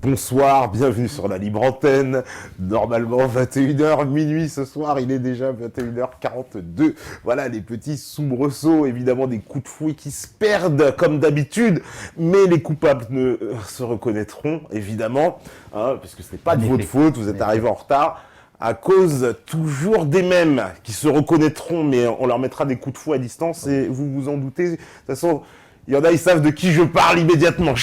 Bonsoir, bienvenue sur la libre antenne. Normalement 21h, minuit ce soir, il est déjà 21h42. Voilà les petits soubresauts, évidemment des coups de fouet qui se perdent comme d'habitude, mais les coupables ne se reconnaîtront évidemment, hein, puisque ce n'est pas de votre faute, vous êtes arrivés en retard. À cause toujours des mêmes qui se reconnaîtront, mais on leur mettra des coups de fouet à distance et vous vous en doutez. De toute façon, il y en a, ils savent de qui je parle immédiatement.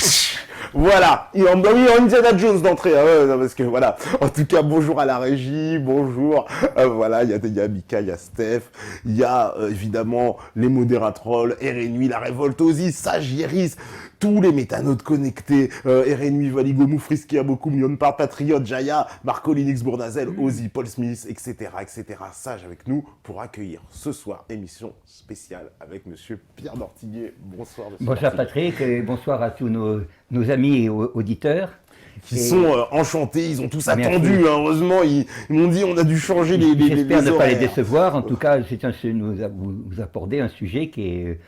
Voilà, il y a Indiana Jones d'entrée, hein, ouais, parce que voilà. En tout cas, bonjour à la régie, bonjour. Voilà, il y a Mika, il y a Steph, il y a évidemment les modératrolls, RNUI, la révolte Ozzy, Sagiris, tous les métanodes connectés, RNUI, Valigo, Moufriski, Aboku, Mion Par, Patriote, Jaya, Marco, Linux, Bournazel, Ozzy, Paul Smith, etc., etc. Sage avec nous pour accueillir ce soir émission spéciale avec Monsieur Pierre Dortiguier. Bonsoir, Monsieur Bonsoir Dortiguier. Patrick et bonsoir à tous nos amis et auditeurs. Qui sont enchantés, ils ont tous attendu, hein, heureusement, ils m'ont dit on a dû changer les J'espère ne pas les horaires. décevoir, en tout cas vous abordez un sujet qui est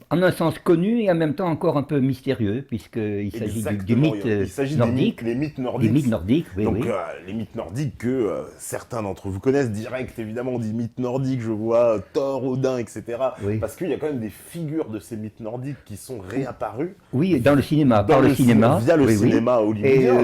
en un sens connu et en même temps encore un peu mystérieux, puisqu'il s'agit du mythe Il s'agit nordique. des mythes nordiques. Des mythes nordiques, oui, Donc, oui. les mythes nordiques que certains d'entre vous connaissent direct, évidemment, on dit mythes nordiques, je vois Thor, Odin, etc. Oui. Parce qu'il y a quand même des figures de ces mythes nordiques qui sont réapparues. Oui, dans le cinéma, Via le oui, oui. cinéma hollywoodien.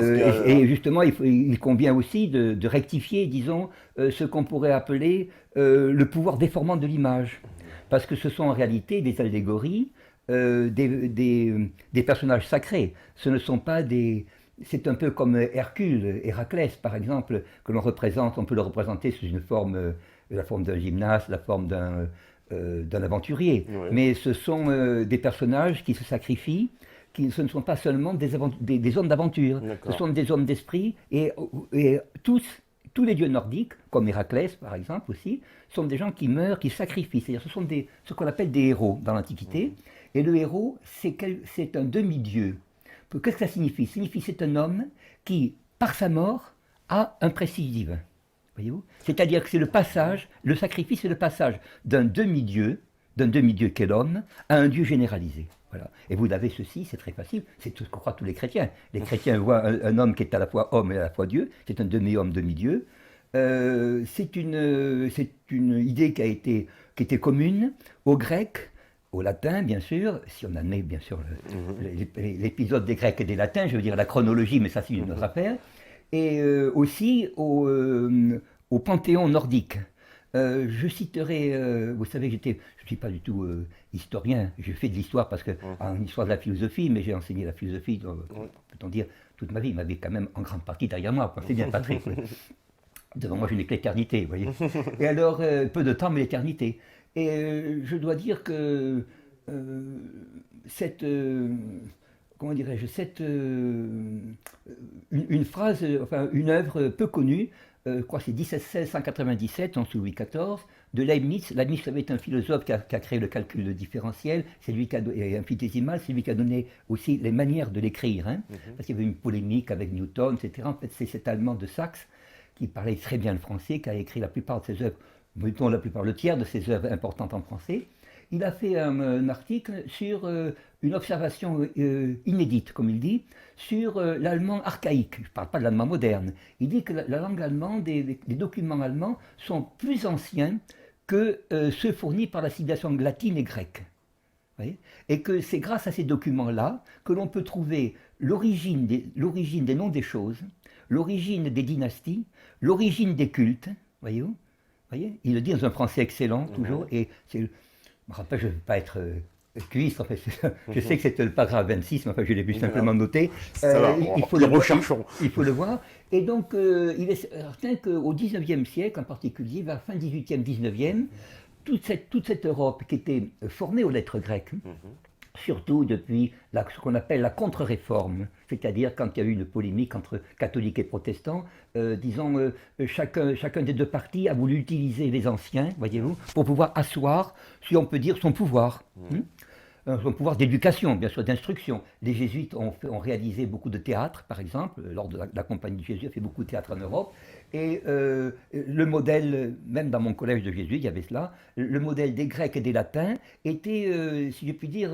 Et justement, il convient aussi de rectifier, disons, ce qu'on pourrait appeler le pouvoir déformant de l'image. Parce que ce sont en réalité des allégories, des personnages sacrés. Ce ne sont pas des... C'est un peu comme Hercule, Héraclès par exemple, que l'on représente, on peut le représenter sous une forme, la forme d'un gymnaste, la forme d'un aventurier. Oui. Mais ce sont des personnages qui se sacrifient, ce ne sont pas seulement des hommes d'aventure, ce sont des hommes d'esprit, et tous les dieux nordiques, comme Héraclès par exemple aussi, sont des gens qui meurent, qui sacrifient. C'est-à-dire ce sont ce qu'on appelle des héros dans l'Antiquité. Et le héros, c'est un demi-dieu. Qu'est-ce que ça signifie? Ça signifie que c'est un homme qui, par sa mort, a un prestige divin. Voyez-vous? C'est-à-dire que c'est le passage, le sacrifice, c'est le passage d'un demi-dieu qu'est l'homme, à un dieu généralisé. Voilà. Et vous avez ceci, c'est très facile, c'est tout ce que croient tous les chrétiens. Les chrétiens voient un homme qui est à la fois homme et à la fois Dieu, c'est un demi-homme, demi-dieu. C'est une idée qui était commune aux Grecs, aux Latins, bien sûr, si on admet bien sûr l'épisode des Grecs et des Latins, je veux dire la chronologie, mais ça c'est une autre affaire, et aussi au panthéon nordique. Je citerai, vous savez, je ne suis pas du tout historien, je fais de l'histoire parce que en histoire de la philosophie, mais j'ai enseigné la philosophie, peut-on dire, toute ma vie, il m'avait quand même en grande partie derrière moi, c'est bien Patrick. Devant moi, je n'ai que l'éternité, vous voyez. Et alors, peu de temps, mais l'éternité. Et je dois dire que comment dirais-je, une phrase, enfin une œuvre peu connue, je crois que c'est 1797, sous Louis XIV, de Leibniz. Leibniz avait un philosophe qui a créé le calcul différentiel, c'est lui qui a et infinitésimal, c'est lui qui a donné aussi les manières de l'écrire, hein, parce qu'il y avait une polémique avec Newton, etc. En fait, c'est cet Allemand de Saxe qui parlait très bien le français, qui a écrit la plupart de ses œuvres, mettons le tiers de ses œuvres importantes en français. Il a fait un article sur une observation inédite, comme il dit, sur l'allemand archaïque. Je ne parle pas de l'allemand moderne. Il dit que la langue allemande, les documents allemands sont plus anciens que ceux fournis par la civilisation latine et grecque. Vous voyez, et que c'est grâce à ces documents-là que l'on peut trouver l'origine des noms des choses, l'origine des dynasties, l'origine des cultes, voyez-vous? Voyez, il le dit dans un français excellent, toujours, et je me rappelle, je ne veux pas être cuistre, en fait, je sais que c'était le paragraphe 26, mais enfin, je l'ai vu simplement noter. Il faut le voir. Et donc, il est certain qu'au XIXe siècle, en particulier, vers fin 18e, 19e, toute cette Europe qui était formée aux lettres grecques, surtout depuis ce qu'on appelle la contre-réforme, c'est-à-dire quand il y a eu une polémique entre catholiques et protestants, disons, chacun des deux partis a voulu utiliser les anciens, voyez-vous, pour pouvoir asseoir, si on peut dire, son pouvoir. Son pouvoir d'éducation, bien sûr, d'instruction. Les jésuites ont réalisé beaucoup de théâtre, par exemple, lors de la Compagnie de Jésus a fait beaucoup de théâtre en Europe, et le modèle, même dans mon collège de jésuites, il y avait cela, le modèle des Grecs et des Latins était, si je puis dire,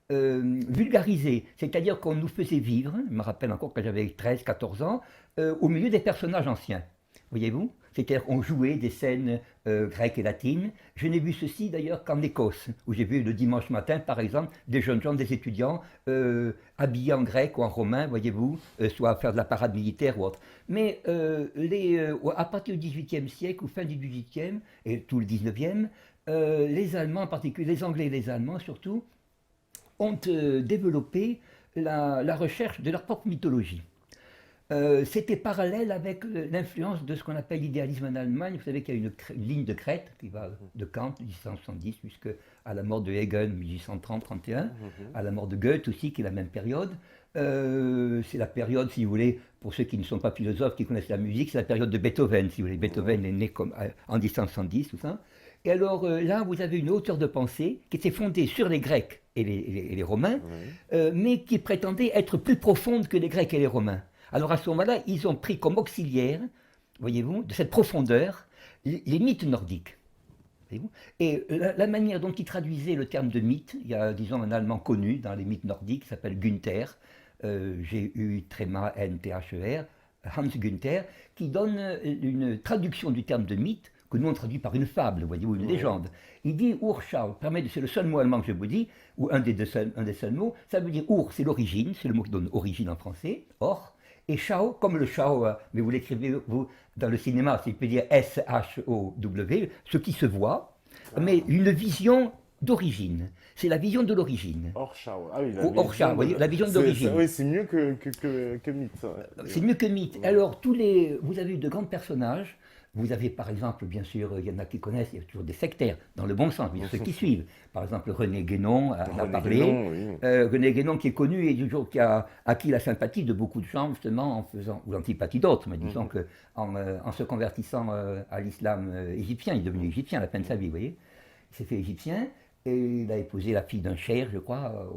vulgarisé, c'est-à-dire qu'on nous faisait vivre, je me rappelle encore quand j'avais 13, 14 ans, au milieu des personnages anciens. Voyez-vous? C'est-à-dire qu'on jouait des scènes grecques et latines. Je n'ai vu ceci d'ailleurs qu'en Écosse, où j'ai vu le dimanche matin, par exemple, des jeunes gens, des étudiants, habillés en grec ou en romain, voyez-vous, soit à faire de la parade militaire ou autre. Mais à partir du XVIIIe siècle, ou fin du XVIIIe, et tout le XIXe, les Allemands en particulier, les Anglais et les Allemands surtout, ont développé la recherche de leur propre mythologie. C'était parallèle avec l'influence de ce qu'on appelle l'idéalisme en Allemagne. Vous savez qu'il y a une ligne de crête qui va de Kant, 1870, jusqu'à la mort de Hegel, 1830-31, à la mort de Goethe aussi, qui est la même période. C'est la période, si vous voulez, pour ceux qui ne sont pas philosophes, qui connaissent la musique, c'est la période de Beethoven, si vous voulez. Beethoven est né en 1710, tout ça. Et alors là, vous avez une hauteur de pensée qui était fondée sur les Grecs et les Romains, mais qui prétendait être plus profonde que les Grecs et les Romains. Alors à ce moment-là, ils ont pris comme auxiliaire, voyez-vous, de cette profondeur, les mythes nordiques. Et la manière dont ils traduisaient le terme de mythe, il y a, disons, un Allemand connu dans les mythes nordiques qui s'appelle Günther, G-U-N-T-H-E-R, Hans Günther, qui donne une traduction du terme de mythe que nous on traduit par une fable, voyez-vous, une légende. Il dit Urschau, c'est le seul mot allemand que je vous dis, ou un des seuls mots, ça veut dire Ur, c'est l'origine, c'est le mot qui donne origine en français, or, et Schau, comme le Schau, mais vous l'écrivez vous dans le cinéma, c'est peut dire S-H-O-W, ce qui se voit, mais une vision d'origine. C'est la vision de l'origine. Orschau. Ah oui, Orschau, vous voyez, la vision d'origine. Oui, c'est mieux que mythe. C'est mieux que mythe. Alors, vous avez eu de grands personnages. Vous avez par exemple, bien sûr, il y en a qui connaissent, il y a toujours des sectaires, dans le bon sens, ceux qui suivent. Par exemple, René Guénon a parlé. Guénon, oui. René Guénon qui est connu et toujours qui a acquis la sympathie de beaucoup de gens, justement, en faisant, ou l'antipathie d'autres, mais disons qu'en se convertissant à l'islam égyptien, il est devenu égyptien à la fin de sa vie, vous voyez. Il s'est fait égyptien et il a épousé la fille d'un cheikh, je crois,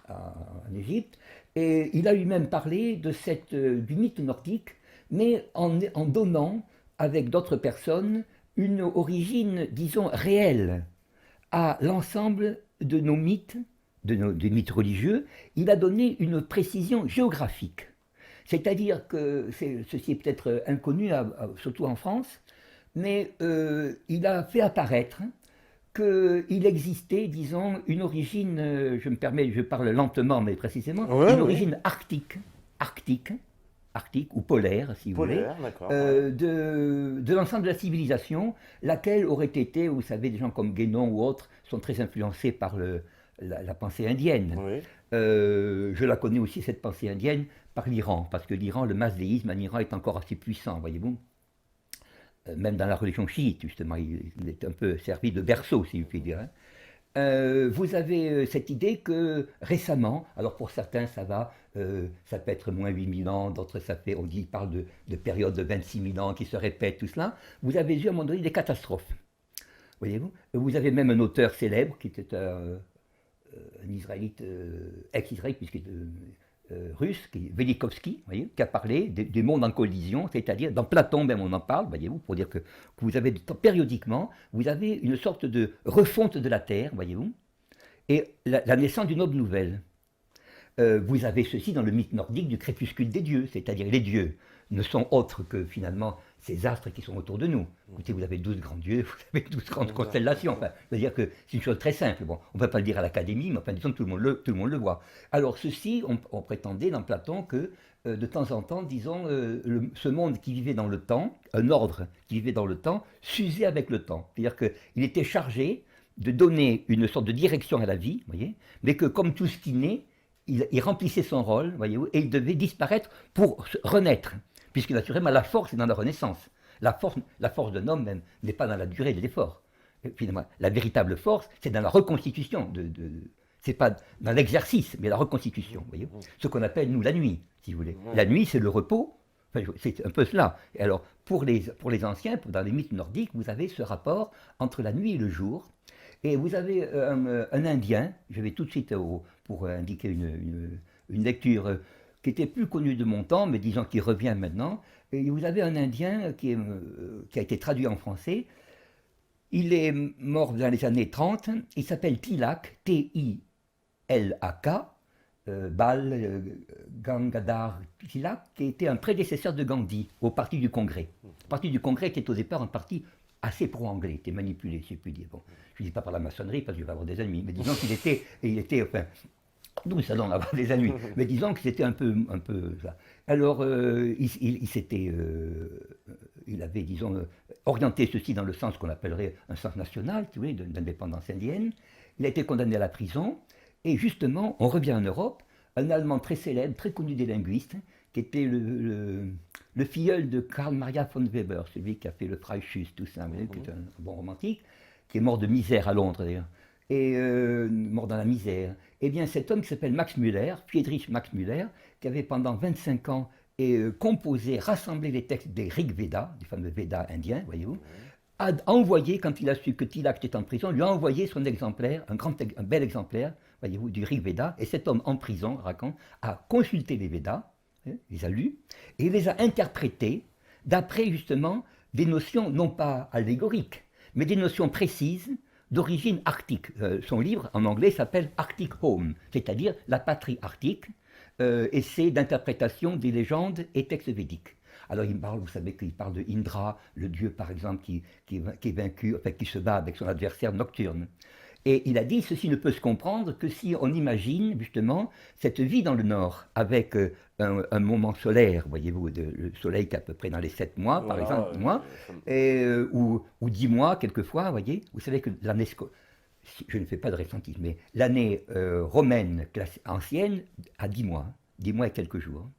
en Égypte. Et il a lui-même parlé du mythe nordique, mais en donnant avec d'autres personnes, une origine, disons, réelle à l'ensemble de nos mythes, des mythes religieux. Il a donné une précision géographique. C'est-à-dire que, ceci est peut-être inconnu, surtout en France, mais il a fait apparaître qu'il existait, disons, une origine, je parle lentement mais précisément, une origine arctique, ou polaire, si vous voulez, de l'ensemble de la civilisation, laquelle aurait été, vous savez, des gens comme Guénon ou autres sont très influencés par la pensée indienne. Oui. Je la connais aussi, cette pensée indienne, par l'Iran, parce que l'Iran, le mazdéisme en Iran est encore assez puissant, voyez-vous. Même dans la religion chiite, justement, il est un peu servi de berceau, si je puis dire. Vous avez cette idée que récemment, alors pour certains ça va, ça peut être moins 8000 ans, d'autres on parle de périodes de 26 000 ans qui se répètent, tout cela. Vous avez eu à un moment donné des catastrophes, voyez-vous. Vous avez même un auteur célèbre qui était un Israélite, ex-Israélite, puisqu'il est russe, Velikovski, qui a parlé des mondes en collision, c'est-à-dire dans Platon même on en parle, voyez-vous, pour dire que vous avez périodiquement, vous avez une sorte de refonte de la Terre, voyez-vous, et la naissance d'une autre nouvelle. Vous avez ceci dans le mythe nordique du crépuscule des dieux, c'est-à-dire les dieux ne sont autres que finalement ces astres qui sont autour de nous. Écoutez, vous avez 12 grands dieux, vous avez 12 grandes constellations. Enfin, c'est-à-dire que c'est une chose très simple. Bon, on ne va pas le dire à l'académie, mais enfin, disons que tout le monde le voit. Alors, ceci, on prétendait dans Platon que de temps en temps, disons, ce monde qui vivait dans le temps, un ordre qui vivait dans le temps, s'usait avec le temps. C'est-à-dire qu'il était chargé de donner une sorte de direction à la vie, voyez, mais que comme tout ce qui naît, il remplissait son rôle, voyez-vous, et il devait disparaître pour renaître. Puisque naturellement, la force est dans la renaissance. La force d'un homme même n'est pas dans la durée de l'effort. Finalement, la véritable force, c'est dans la reconstitution. C'est pas dans l'exercice, mais la reconstitution. Voyez, ce qu'on appelle, nous, la nuit, si vous voulez. La nuit, c'est le repos. Enfin, c'est un peu cela. Et alors, pour les anciens, dans les mythes nordiques, vous avez ce rapport entre la nuit et le jour. Et vous avez un Indien, je vais tout de suite pour indiquer une lecture qui était plus connu de mon temps, mais disons qu'il revient maintenant. Et vous avez un Indien qui a été traduit en français. Il est mort dans les années 30. Il s'appelle Tilak, T-I-L-A-K, B-A-L-A-K, Bal Gangadhar Tilak, qui était un prédécesseur de Gandhi au Parti du Congrès. Le Parti du Congrès était au départ un parti assez pro-anglais, était manipulé, si je puis dire. Bon, je ne dis pas par la maçonnerie, parce que je vais avoir des ennemis, mais disons qu'il était, enfin, nous allons avoir des ennemis, mais disons que c'était un peu ça. Alors, il avait, disons, orienté ceci dans le sens qu'on appellerait un sens national, tu vois, d'indépendance indienne. Il a été condamné à la prison, et justement, on revient en Europe, un Allemand très célèbre, très connu des linguistes, qui était le filleul de Karl Maria von Weber, celui qui a fait le Freischütz, tout ça, qui est un bon romantique, qui est mort de misère à Londres d'ailleurs, et mort dans la misère. Eh bien, cet homme qui s'appelle Max Müller, Friedrich Max Müller, qui avait pendant 25 ans composé, rassemblé les textes des Rig Veda, des fameux Védas indiens, voyez-vous, a envoyé, quand il a su que Tilak était en prison, lui a envoyé son exemplaire, un bel exemplaire, voyez-vous, du Rig Veda, et cet homme en prison, raconte, a consulté les Védas, les a lus, et il les a interprétés d'après justement des notions non pas allégoriques, mais des notions précises d'origine arctique. Son livre en anglais s'appelle Arctic Home, c'est-à-dire la patrie arctique, essai d'interprétation des légendes et textes védiques. Alors il parle, vous savez qu'il parle de Indra, le dieu par exemple qui est vaincu, enfin qui se bat avec son adversaire Nocturne. Et il a dit, ceci ne peut se comprendre que si on imagine justement cette vie dans le Nord, avec un moment solaire, voyez-vous, le soleil qui est à peu près dans les 7 mois, par exemple, ou 10 mois quelquefois, voyez. Vous savez que l'année, je ne fais pas de ressenti, mais l'année romaine ancienne a 10 mois et quelques jours.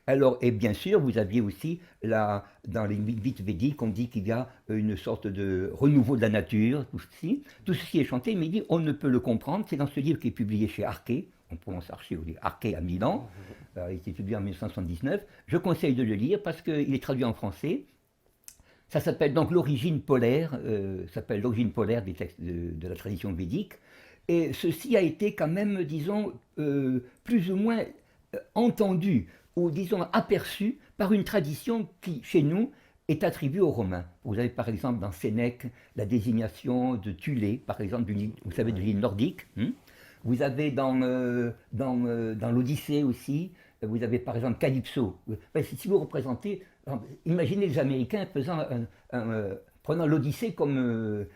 Alors, et bien sûr, vous aviez aussi, dans les mythes védiques, on dit qu'il y a une sorte de renouveau de la nature, tout ceci est chanté, mais il dit, on ne peut le comprendre, c'est dans ce livre qui est publié chez Arché, on prononce Arché, on dit Arché à Milan, il a été publié en 1979, je conseille de le lire parce qu'il est traduit en français, ça s'appelle donc l'origine polaire, des textes de la tradition védique, et ceci a été quand même, disons, plus ou moins entendu, ou disons aperçu par une tradition qui, chez nous, est attribuée aux Romains. Vous avez par exemple dans Sénèque la désignation de Thulé, par exemple, vous savez, de l'île nordique. Vous avez dans l'Odyssée aussi, vous avez par exemple Calypso. Si vous représentez, imaginez les Américains prenant l'Odyssée comme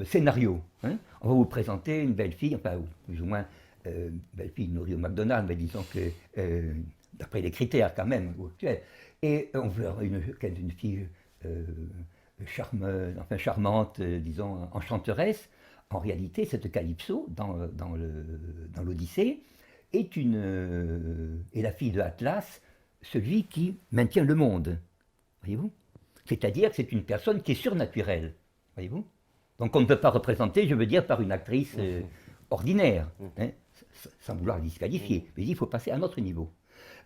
scénario. On va vous présenter une belle fille, enfin, plus ou moins, belle fille nourrie au McDonald's, mais disons que d'après les critères quand même actuels. Et on veut une fille charmante, disons, enchanteresse. En réalité, cette Calypso, dans l'Odyssée, est la fille de Atlas, celui qui maintient le monde. Voyez-vous ? C'est-à-dire que c'est une personne qui est surnaturelle. Voyez-vous ? Donc on ne peut pas représenter, je veux dire, par une actrice ordinaire, sans vouloir disqualifier. Mais il faut passer à un autre niveau.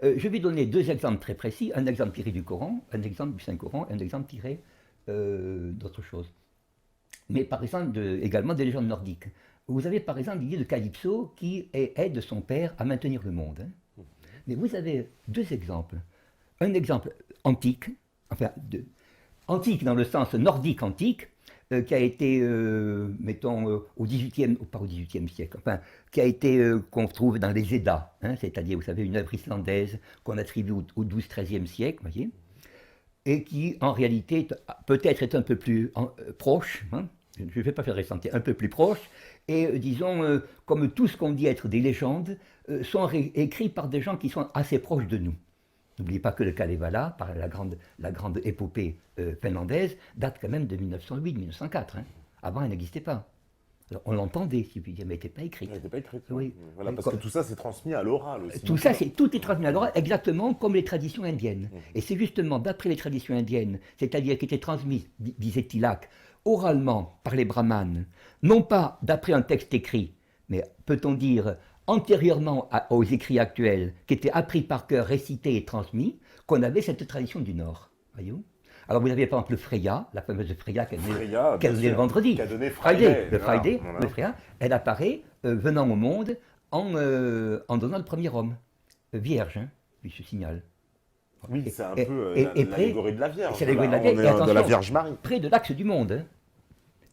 Je vais donner 2 exemples très précis, un exemple tiré du Coran, un exemple du Saint-Coran, un exemple tiré d'autre chose. Mais par exemple, également des légendes nordiques. Vous avez par exemple l'idée de Calypso qui aide son père à maintenir le monde. Mais vous avez 2 exemples. Un exemple antique, antique dans le sens nordique antique, qui a été, mettons, au XVIIIe siècle, qui a été, qu'on trouve dans les Eddas, c'est-à-dire, vous savez, une œuvre islandaise qu'on attribue au XIIe siècle, voyez, et qui, en réalité, peut-être est un peu plus proche, je ne vais pas faire ressentir, un peu plus proche, et disons, comme tout ce qu'on dit être des légendes, sont écrits par des gens qui sont assez proches de nous. N'oubliez pas que le Kalevala, par la grande épopée finlandaise, date quand même de 1908-1904. Avant, elle n'existait pas. Alors, on l'entendait, si vous voulez dire, mais elle n'était pas écrite. Elle n'était pas écrite. Oui. Voilà, parce que tout ça, c'est transmis à l'oral aussi. Tout est transmis à l'oral, exactement comme les traditions indiennes. Et c'est justement d'après les traditions indiennes, c'est-à-dire qui étaient transmises, disait Tilak, oralement par les brahmanes, non pas d'après un texte écrit, mais peut-on dire antérieurement aux écrits actuels, qui étaient appris par cœur, récités et transmis, qu'on avait cette tradition du Nord. Voyez-vous ? Alors vous avez par exemple le Freya, la fameuse Freya qu'elle donnait le vendredi. Qui a donné Friday. Le Freya, elle apparaît venant au monde en donnant le premier homme, vierge, je signale. Oui, c'est un peu l'allégorie de la Vierge. C'est l'allégorie de la Vierge. De la Vierge Marie. Près de l'axe du monde.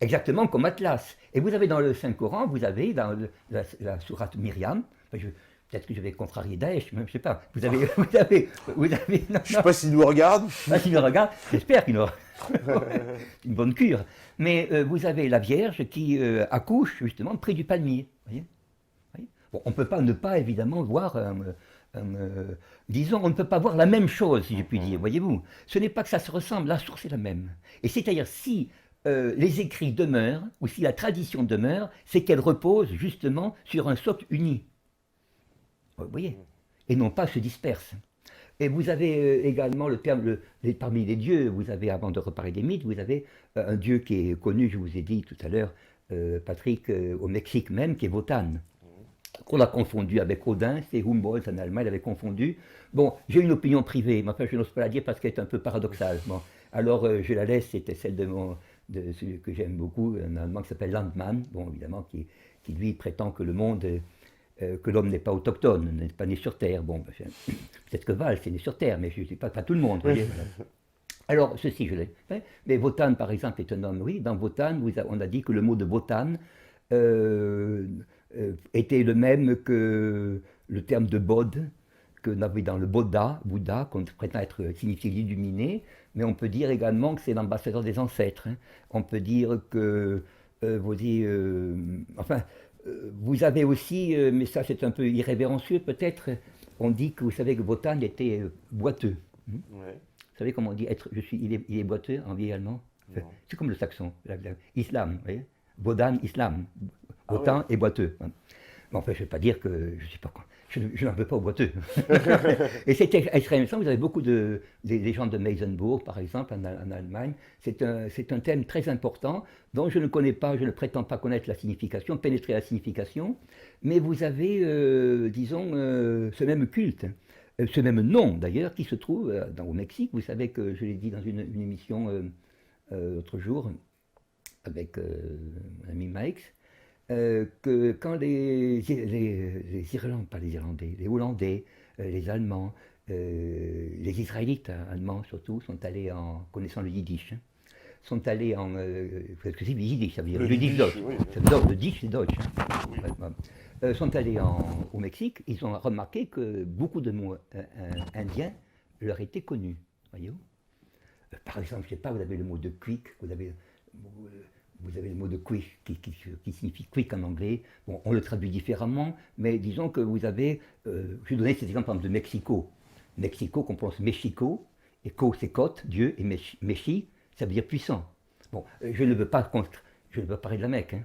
exactement comme Atlas. Et vous avez dans le Saint-Coran, vous avez dans la sourate Myriam, peut-être que je vais contrarier Daesh, même, je ne sais pas, vous avez, non, Je sais pas s'il nous regarde. s'il nous regarde, j'espère qu'il nous une bonne cure. Mais vous avez la Vierge qui accouche justement près du palmier. Voyez. Bon, on ne peut pas ne pas évidemment voir disons, on ne peut pas voir la même chose, si je puis dire, voyez-vous. Ce n'est pas que ça se ressemble, la source est la même. Et c'est-à-dire, si les écrits demeurent, ou si la tradition demeure, c'est qu'elle repose justement sur un socle uni. Vous voyez. Et non pas se disperse. Et vous avez également le terme, parmi les dieux, vous avez, avant de reparler des mythes, vous avez un dieu qui est connu, je vous ai dit tout à l'heure, Patrick, au Mexique même, qui est Wotan. Qu'on a confondu avec Odin, c'est Humboldt en Allemagne, il avait confondu. Bon, j'ai une opinion privée, mais enfin je n'ose pas la dire parce qu'elle est un peu paradoxale. Bon, alors je la laisse, c'était celle de celui que j'aime beaucoup, un Allemand qui s'appelle Landmann, bon évidemment, qui lui prétend que le monde, que l'homme n'est pas autochtone, n'est pas né sur Terre. Bon, peut-être que Valls est né sur Terre, mais je ne sais pas tout le monde. Vous voyez, voilà. Alors, ceci, je l'ai fait. Mais Wotan, par exemple, est un homme, oui, dans Wotan, on a dit que le mot de Wotan était le même que le terme de Bodh, qu'on avait dans le Bouddha, qu'on prétend être signifié l'illuminé, mais on peut dire également que c'est l'ambassadeur des ancêtres. Hein. On peut dire que, vous avez aussi, mais ça c'est un peu irrévérencieux peut-être, on dit que vous savez que Wotan était boiteux. Ouais. Vous savez comment on dit être, il est boiteux en vieil allemand? C'est comme le saxon, islam, vous voyez? Wodan, islam. Wotan et boiteux. Bon, enfin, je ne vais pas dire que je sais pas quoi. Je n'en veux pas aux boiteux. Et c'était extrêmement. Vous avez beaucoup des gens de Meisenbourg, par exemple, en Allemagne. C'est un thème très important dont je ne connais pas, je ne prétends pas connaître la signification, pénétrer la signification. Mais vous avez, disons, ce même culte, ce même nom d'ailleurs, qui se trouve au Mexique. Vous savez que je l'ai dit dans une émission l'autre jour avec mon ami Mike. Que quand les Irlandais, pas les Irlandais, les Hollandais, les Allemands, les Israélites allemands surtout, sont allés en connaissant le yiddish, hein, sont allés en... parce que c'est le yiddish, ça veut dire le yiddish Deutsch. Oui. Le yiddish c'est Deutsch. Hein. Oui. Sont allés au Mexique, ils ont remarqué que beaucoup de mots indiens leur étaient connus. Voyez-vous. Par exemple, je ne sais pas, vous avez le mot de quick, vous avez le mot de quick qui signifie quick en anglais. Bon, on le traduit différemment, mais disons que vous avez, je vais donner cet exemple par exemple de Mexico. Mexico, qu'on prononce Mexico, et co c'est côte, Dieu, et Mechi, ça veut dire puissant. Bon, je ne veux pas parler de la Mecque, hein,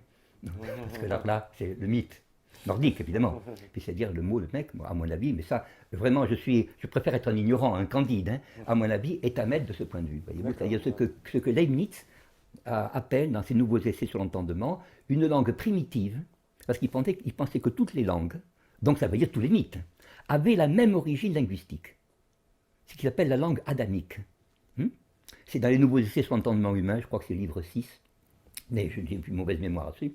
parce que là, c'est le mythe nordique, évidemment. Puis c'est-à-dire le mot, le mec, à mon avis, mais ça, vraiment, je préfère être un ignorant, un candide, hein, à mon avis, est à mettre de ce point de vue. Voyez-vous, c'est-à-dire ce que Leibniz appelle dans ses nouveaux essais sur l'entendement une langue primitive, parce qu'il pensait que toutes les langues, donc ça veut dire tous les mythes, avaient la même origine linguistique. Ce qu'il appelle la langue adamique. C'est dans les nouveaux essais sur l'entendement humain, je crois que c'est le livre 6, mais je n'ai plus mauvaise mémoire là-dessus.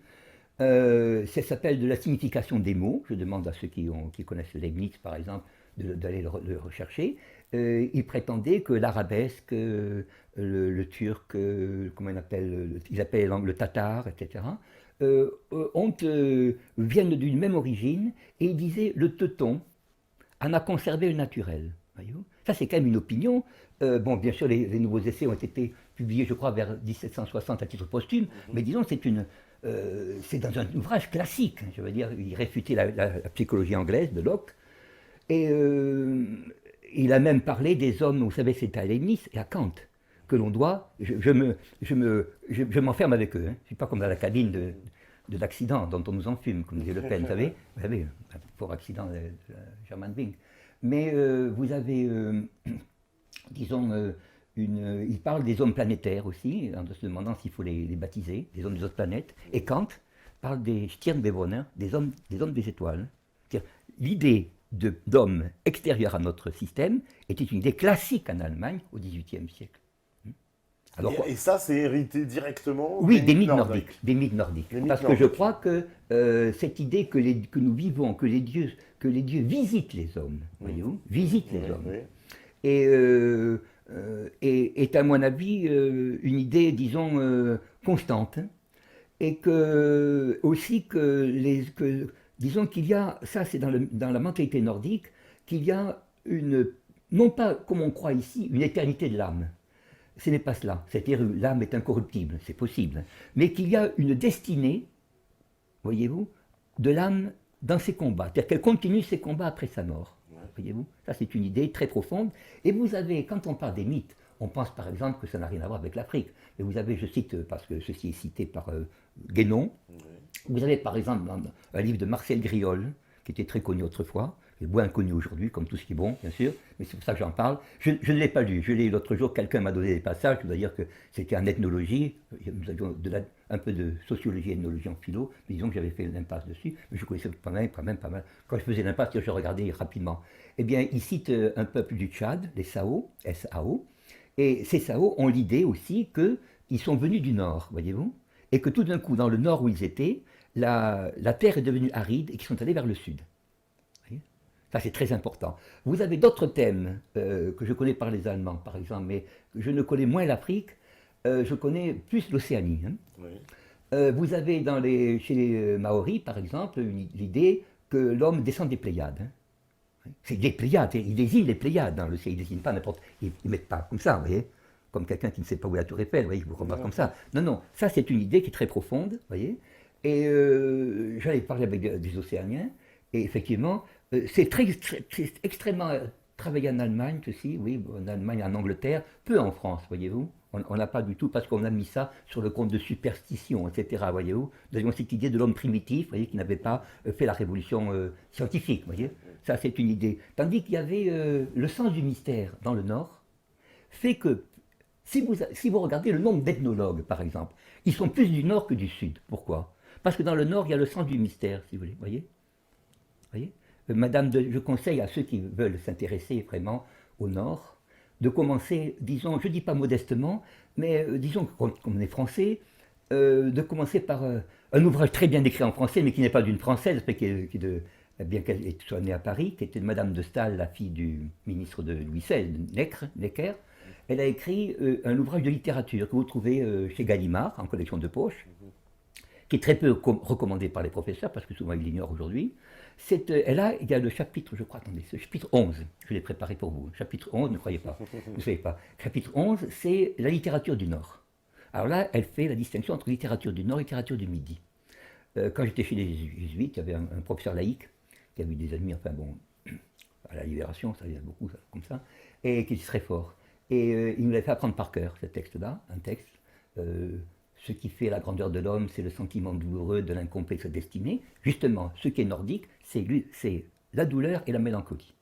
Ça s'appelle de la signification des mots. Je demande à ceux qui connaissent Leibniz, par exemple, d'aller le rechercher. Il prétendait que l'arabesque, le turc, comment on appelle, ils appellent le tatar, etc., viennent d'une même origine, et il disait le teuton en a conservé le naturel. Voyez-vous, ça c'est quand même une opinion. Bon, bien sûr, les nouveaux essais ont été publiés, je crois, vers 1760 à titre posthume, mais disons c'est dans un ouvrage classique. Je veux dire, il réfutait la psychologie anglaise de Locke, et il a même parlé des hommes, vous savez, c'est à Leibniz et à Kant que l'on doit. Je m'enferme avec eux. Hein. Je ne suis pas comme dans la cabine de l'accident dont on nous enfume, comme disait Le Pen, vous savez, pour accident de German Bing. Mais vous avez, disons, il parle des hommes planétaires aussi, en se demandant s'il faut les baptiser, des hommes des autres planètes. Et Kant parle des Stirnbewohner, des hommes des étoiles. C'est-à-dire, l'idée d'hommes extérieurs à notre système était une idée classique en Allemagne au XVIIIe siècle. Alors, et ça, c'est hérité directement des mythes nordiques. Des mythes nordiques. Parce que je crois que cette idée que nous vivons, que les dieux visitent les hommes, voyez-vous, visitent les hommes, et est à mon avis une idée, disons, constante. et que aussi disons qu'il y a, ça c'est dans la mentalité nordique, qu'il y a une, non pas comme on croit ici, une éternité de l'âme. Ce n'est pas cela. C'est-à-dire l'âme est incorruptible, c'est possible, mais qu'il y a une destinée, voyez-vous, de l'âme dans ses combats. C'est-à-dire qu'elle continue ses combats après sa mort. Voyez-vous, ça c'est une idée très profonde. Et vous avez, quand on parle des mythes, on pense par exemple que ça n'a rien à voir avec l'Afrique. Mais vous avez, je cite, parce que ceci est cité par Guénon, vous avez par exemple un livre de Marcel Griol, qui était très connu autrefois, qui est moins connu aujourd'hui, comme tout ce qui est bon, bien sûr, mais c'est pour ça que j'en parle. Je ne l'ai pas lu, je l'ai lu l'autre jour, quelqu'un m'a donné des passages, je dois dire que c'était en ethnologie, nous avions un peu de sociologie et ethnologie en philo, mais disons que j'avais fait l'impasse dessus, mais je connaissais quand même pas mal. Quand je faisais l'impasse, je regardais rapidement. Eh bien, il cite un peuple du Tchad, les Sao, S-A-O, et ces Sao ont l'idée aussi qu'ils sont venus du nord, voyez-vous, et que tout d'un coup, dans le nord où ils étaient, la terre est devenue aride et qu'ils sont allés vers le sud. Ça, c'est très important. Vous avez d'autres thèmes que je connais par les Allemands, par exemple, mais je ne connais moins l'Afrique, je connais plus l'Océanie. Hein. Oui. Vous avez chez les Maoris, par exemple, l'idée que l'homme descend des Pléiades. Hein. C'est des Pléiades, ils désignent les Pléiades dans le ciel, ils ne désignent pas n'importe. Ils ne mettent pas comme ça, vous voyez, comme quelqu'un qui ne sait pas où est la Tour Eiffel, vous voyez, vous remarquez comme ça. Non, ça c'est une idée qui est très profonde, vous voyez. Et j'allais parler avec des Océaniens, et effectivement, c'est extrêmement travaillé en Allemagne aussi, oui, en Allemagne, en Angleterre, peu en France, voyez-vous. On n'a pas du tout, parce qu'on a mis ça sur le compte de superstition, etc., voyez-vous. Nous avions cette idée de l'homme primitif, voyez, qui n'avait pas fait la révolution scientifique, voyez. Ça, c'est une idée. Tandis qu'il y avait le sens du mystère dans le Nord, fait que, si vous regardez le nombre d'ethnologues, par exemple, ils sont plus du Nord que du Sud. Pourquoi? Parce que dans le Nord, il y a le sens du mystère, si vous voulez, voyez. Je conseille à ceux qui veulent s'intéresser vraiment au Nord de commencer, disons, je ne dis pas modestement, mais disons, comme on est français, de commencer par un ouvrage très bien écrit en français, mais qui n'est pas d'une Française, bien qu'elle soit née à Paris, qui était Madame de Staël, la fille du ministre de Louis XVI, Necker. Elle a écrit un ouvrage de littérature que vous trouvez chez Gallimard, en collection de poche, qui est très peu recommandé par les professeurs, parce que souvent ils l'ignorent aujourd'hui. Il y a le chapitre, je crois, attendez, ce chapitre 11, je l'ai préparé pour vous. Chapitre 11, ne croyez pas, ne savez pas. Chapitre 11, c'est la littérature du Nord. Alors là, elle fait la distinction entre littérature du Nord et littérature du Midi. Quand j'étais chez les Jésuites, il y avait un professeur laïque, qui avait des ennemis, enfin bon, à la Libération, ça y a beaucoup comme ça, et qui était très fort. Et il nous l'avait fait apprendre par cœur, ce texte-là, un texte. Ce qui fait la grandeur de l'homme, c'est le sentiment douloureux de l'incomplexe destinée. Justement, ce qui est nordique, c'est la douleur et la mélancolie.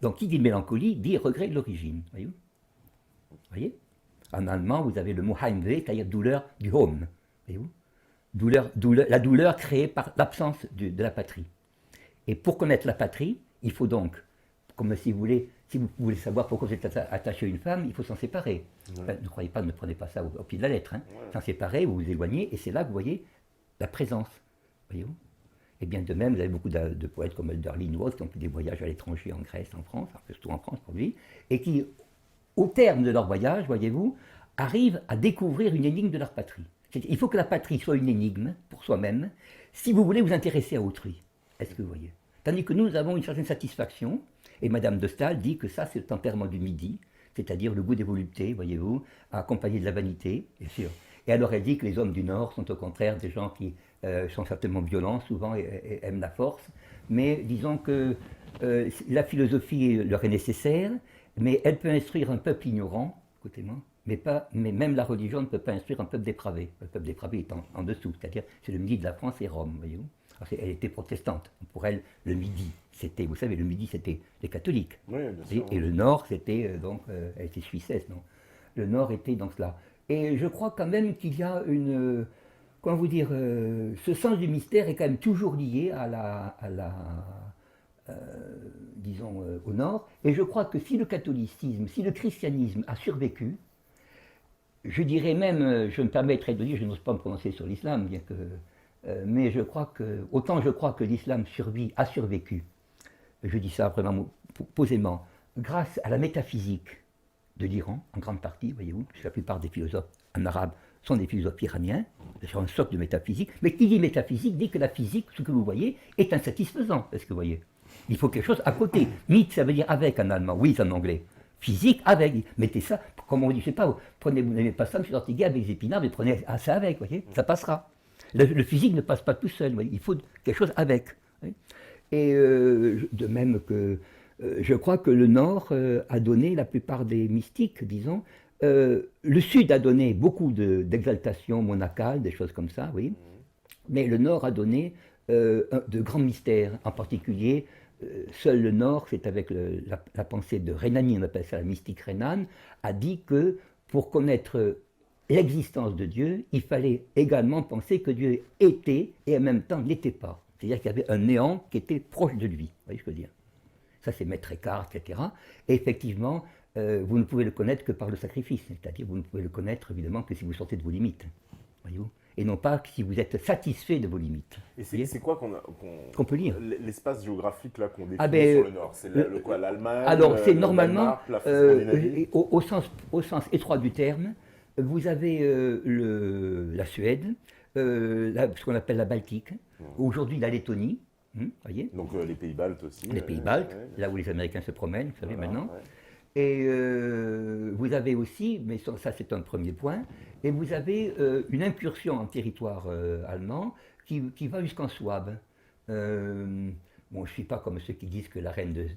Donc, qui dit mélancolie, dit regret de l'origine. Voyez. En allemand, vous avez le mot Heimweh, c'est-à-dire douleur du home. Voyez-vous. La douleur créée par l'absence de la patrie. Et pour connaître la patrie, il faut donc, comme si vous voulez savoir pourquoi vous êtes attaché à une femme, il faut s'en séparer. Ouais. Enfin, ne croyez pas, ne prenez pas ça au pied de la lettre. Hein. Ouais. S'en séparer, vous vous éloignez, et c'est là que vous voyez la présence. Voyez-vous. Et bien de même, vous avez beaucoup de poètes comme Hölderlin ou autres qui ont fait des voyages à l'étranger, en Grèce, en France, surtout en France pour lui, et qui, au terme de leur voyage, voyez-vous, arrivent à découvrir une énigme de leur patrie. Il faut que la patrie soit une énigme pour soi-même, si vous voulez vous intéresser à autrui. Est-ce que vous voyez? Tandis que nous avons une certaine satisfaction. Et Madame de Staël dit que ça, c'est le tempérament du Midi, c'est-à-dire le goût des voluptés, voyez-vous, accompagné de la vanité, bien sûr. Et alors elle dit que les hommes du Nord sont au contraire des gens qui sont certainement violents, souvent, et aiment la force. Mais disons que la philosophie leur est nécessaire, mais elle peut instruire un peuple ignorant, écoutez-moi, mais même la religion ne peut pas instruire un peuple dépravé. Le peuple dépravé est en dessous, c'est-à-dire c'est le Midi de la France et Rome, voyez-vous. Elle était protestante. Pour elle, le Midi, c'était, vous savez, le Midi, c'était les catholiques. Oui, bien sûr. Et le Nord, c'était, elle était suissesse, non? Le Nord était dans cela. Et je crois quand même qu'il y a comment vous dire, ce sens du mystère est quand même toujours lié disons, au Nord. Et je crois que si le catholicisme, si le christianisme a survécu, je dirais même, je me permettrais de dire, je n'ose pas me prononcer sur l'islam, bien que... mais autant je crois que l'islam a survécu, je dis ça vraiment posément, grâce à la métaphysique de l'Iran, en grande partie, voyez-vous, puisque la plupart des philosophes en arabe sont des philosophes iraniens, sur un socle de métaphysique, mais qui dit métaphysique dit que la physique, ce que vous voyez, est insatisfaisant, est-ce que vous voyez? Il faut quelque chose à côté. Mit, ça veut dire avec en allemand, oui, en anglais. Physique, avec. Mettez ça, comme on dit, je ne sais pas, vous n'aimez pas ça, M. Ortega, avec des épinards, mais prenez ça avec, vous voyez, ça passera. Le physique ne passe pas tout seul, il faut quelque chose avec. Et de même que je crois que le Nord a donné, la plupart des mystiques, disons, le Sud a donné beaucoup d'exaltation monacale, des choses comme ça, oui, mais le Nord a donné de grands mystères, en particulier, seul le Nord, c'est avec la pensée de Rhénanie, on appelle ça la mystique rhénane, a dit que pour connaître l'existence de Dieu, il fallait également penser que Dieu était et en même temps n'était pas. C'est-à-dire qu'il y avait un néant qui était proche de lui. Vous voyez ce que je veux dire? Ça, c'est Maître Eckhart, etc. Et effectivement, vous ne pouvez le connaître que par le sacrifice. C'est-à-dire vous ne pouvez le connaître, évidemment, que si vous sortez de vos limites. Voyez-vous? Et non pas que si vous êtes satisfait de vos limites. Et c'est quoi qu'on peut lire? L'espace géographique là qu'on définit sur le Nord? C'est quoi, l'Allemagne? Alors, c'est normalement, Scandinavie au sens étroit du terme, vous avez la Suède, ce qu'on appelle la Baltique, aujourd'hui la Lettonie, voyez? Donc les pays baltes aussi. Les pays baltes, là où les Américains se promènent, vous savez, maintenant. Ouais. Et vous avez aussi, mais ça c'est un premier point, et vous avez une incursion en territoire allemand qui va jusqu'en Souabe. Bon, je ne suis pas comme ceux qui disent que la reine de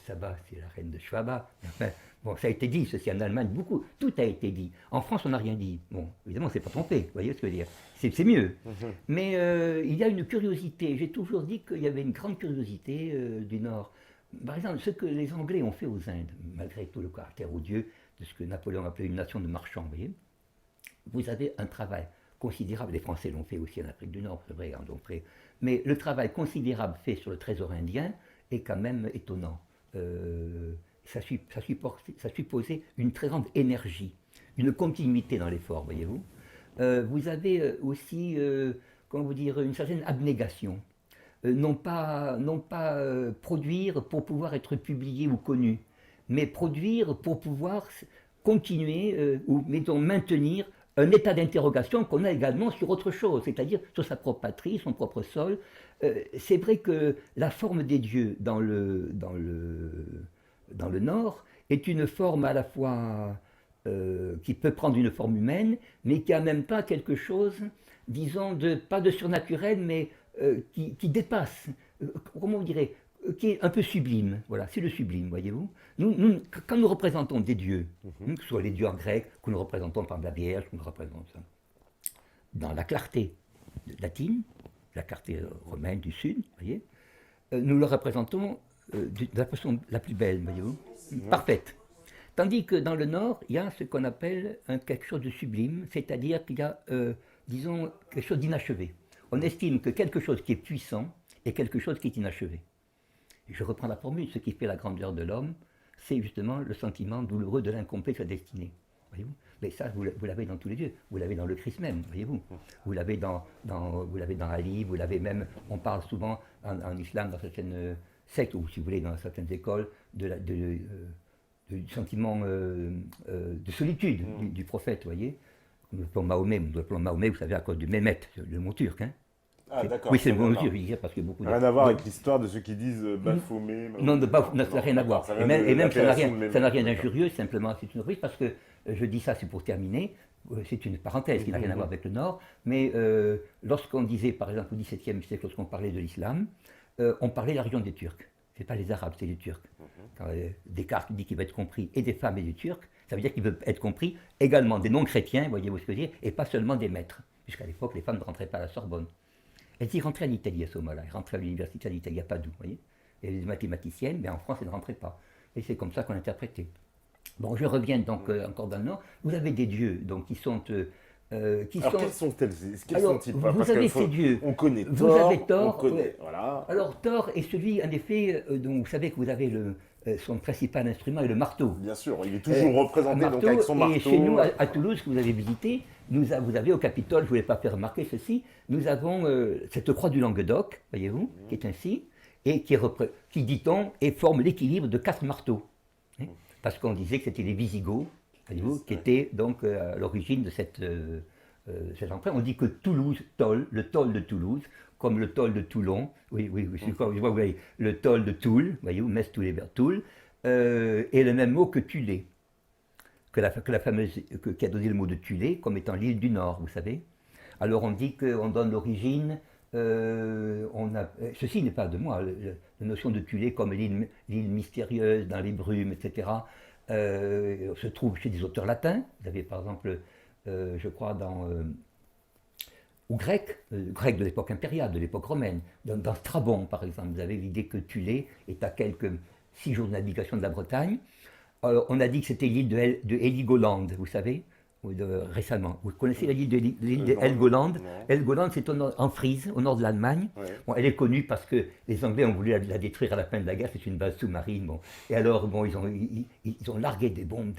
Saba, c'est la reine de Schwaba. Enfin, bon, ça a été dit, ceci en Allemagne, beaucoup, tout a été dit. En France, on n'a rien dit. Bon, évidemment, c'est pas trompé, vous voyez ce que je veux dire. C'est mieux. Mais il y a une curiosité. J'ai toujours dit qu'il y avait une grande curiosité du Nord. Par exemple, ce que les Anglais ont fait aux Indes, malgré tout le caractère odieux de ce que Napoléon appelait une nation de marchands, vous voyez, vous avez un travail considérable. Les Français l'ont fait aussi en Afrique du Nord, c'est vrai, en ont fait. Mais le travail considérable fait sur le trésor indien est quand même étonnant. Ça supposait une très grande énergie, une continuité dans l'effort, voyez-vous. Vous avez aussi, comment vous dire, une certaine abnégation. Non pas produire pour pouvoir être publié ou connu, mais produire pour pouvoir continuer ou mettons, maintenir un état d'interrogation qu'on a également sur autre chose, c'est-à-dire sur sa propre patrie, son propre sol. C'est vrai que la forme des dieux dans le Nord est une forme à la fois qui peut prendre une forme humaine, mais qui a en même temps quelque chose, disons, pas de surnaturel, mais qui dépasse, comment vous direz, qui est un peu sublime. Voilà, c'est le sublime, voyez-vous. Nous, quand nous représentons des dieux, que ce soit les dieux en grec, que nous représentons par la Vierge, que nous représentons dans la clarté latine, la clarté romaine du Sud, voyez, nous le représentons de la façon la plus belle, voyez-vous, parfaite. Tandis que dans le Nord, il y a ce qu'on appelle quelque chose de sublime, c'est-à-dire qu'il y a, disons, quelque chose d'inachevé. On estime que quelque chose qui est puissant est quelque chose qui est inachevé. Et je reprends la formule, ce qui fait la grandeur de l'homme, c'est justement le sentiment douloureux de l'incomplet de sa destinée. Voyez-vous? Mais ça, vous l'avez dans tous les dieux. Vous l'avez dans le Christ même, voyez-vous. Vous l'avez dans Ali, vous l'avez même, on parle souvent en islam, dans certaines sectes, ou si vous voulez, dans certaines écoles, du sentiment de solitude du prophète, voyez. Nous appelons Mahomet, vous savez, à cause du Mehmet, le mot turc. Hein. Ah, d'accord. Oui, c'est le mot turc, je veux dire, parce que beaucoup de... Rien à voir avec l'histoire de ceux qui disent Baphomet. Non, ça n'a rien à voir. Et même ça n'a rien d'injurieux, simplement, c'est une reprise, parce que je dis ça, c'est pour terminer, c'est une parenthèse qui n'a rien à voir avec le Nord, mais lorsqu'on disait, par exemple, au XVIIe siècle, lorsqu'on parlait de l'islam, on parlait de la région des Turcs. Ce n'est pas les Arabes, c'est les Turcs. Quand Descartes dit qu'il va être compris et des femmes et des Turcs, ça veut dire qu'il veut être compris également des non-chrétiens, voyez-vous ce que je veux dire, et pas seulement des maîtres. Puisqu'à l'époque, les femmes ne rentraient pas à la Sorbonne. Elles y rentraient en Italie à ce moment-là. Elles rentraient à l'université d'Italie à Padoue, vous voyez. Il y avait des mathématiciennes, mais en France, elles ne rentraient pas. Et c'est comme ça qu'on interprétait. Bon, je reviens donc encore dans le Nord. Vous avez des dieux donc, qui sont... quels sont-ils vous avez ces dieux. On connaît Thor. Vous avez Thor. Voilà. Alors Thor est celui, en effet, dont vous savez que vous avez son principal instrument est le marteau. Bien sûr, il est toujours représenté donc, avec son marteau. Et chez nous, à Toulouse, que vous avez visité, vous avez au Capitole, je ne voulais pas faire remarquer ceci, nous avons cette croix du Languedoc, voyez-vous, qui est ainsi, et qui dit-on, et forme l'équilibre de 4 marteaux. Parce qu'on disait que c'était les Visigoths, voyez-vous, qui étaient donc à l'origine de cette cet emprunt. On dit que Toulouse toll, le toll de Toulouse, comme le toll de Toulon, oui, je vois, le toll de Toul, voyez-vous, Metz, Toul et vers Toul, est le même mot que Tulé, que la fameuse, qui a donné le mot de Tulé comme étant l'île du Nord, vous savez. Alors on dit qu'on donne l'origine, ceci n'est pas de moi, la notion de Tulé comme l'île mystérieuse dans les brumes, etc., se trouve chez des auteurs latins. Vous avez par exemple, je crois, ou grec, grec de l'époque impériale, de l'époque romaine. Dans Strabon, par exemple, vous avez l'idée que Tulé est à quelques 6 jours de navigation de la Bretagne. Alors, on a dit que c'était l'île de Heligoland, vous savez, récemment. Vous connaissez l'île de Helgoland? Helgoland, c'est en Frise, au nord de l'Allemagne. Ouais. Bon, elle est connue parce que les Anglais ont voulu la détruire à la fin de la guerre, c'est une base sous-marine. Bon. Et alors, bon, ils ont largué des bombes,